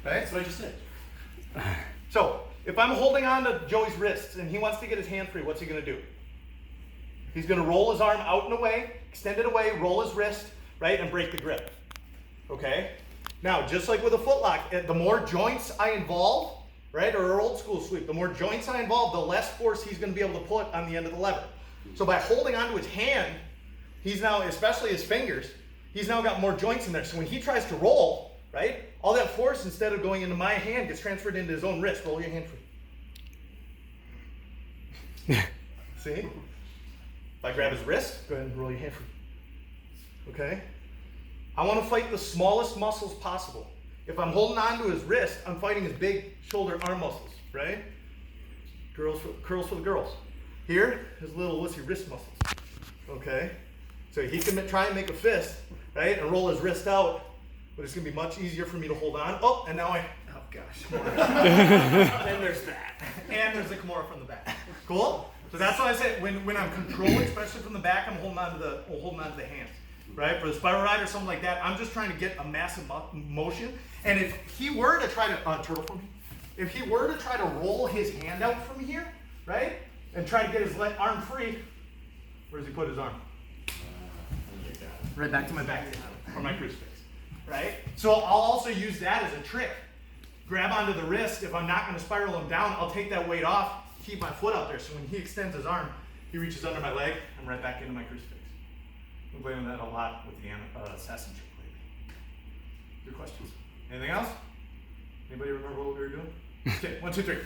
Right? That's what I just did. So, if I'm holding on to Joey's wrists and he wants to get his hand free, what's he going to do? He's going to roll his arm out and away, extend it away, roll his wrist, right, and break the grip. Okay? Now, just like with a foot lock, the more joints I involve, right, or an old school sweep, the more joints I involve, the less force he's going to be able to put on the end of the lever. So by holding onto his hand, he's now, especially his fingers, he's now got more joints in there. So when he tries to roll, right, all that force, instead of going into my hand, gets transferred into his own wrist. Roll your hand free. See? If I grab his wrist, go ahead and roll your hand free. Okay? I want to fight the smallest muscles possible. If I'm holding on to his wrist, I'm fighting his big shoulder arm muscles, right? Curls for the girls. Here, his little wussy wrist muscles. Okay? So he can try and make a fist, right, and roll his wrist out, but it's going to be much easier for me to hold on. Oh, and now oh gosh. And there's that. And there's the Kimura from the back. Cool? So that's why I say when I'm controlling, especially from the back, I'm holding on to the hands. Right? For the spiral ride or something like that, I'm just trying to get a massive motion. And if he were to try to, turtle for me, if he were to try to roll his hand out from here, right, and try to get his arm free, where does he put his arm? Right back to my back or my crucifix, right? So I'll also use that as a trick. Grab onto the wrist. If I'm not going to spiral him down, I'll take that weight off, keep my foot out there. So when he extends his arm, he reaches under my leg and right back into my crucifix. We're playing that a lot with the assassin trick lately. Good questions. Anything else? Anybody remember what we were doing? Okay, 1, 2, 3.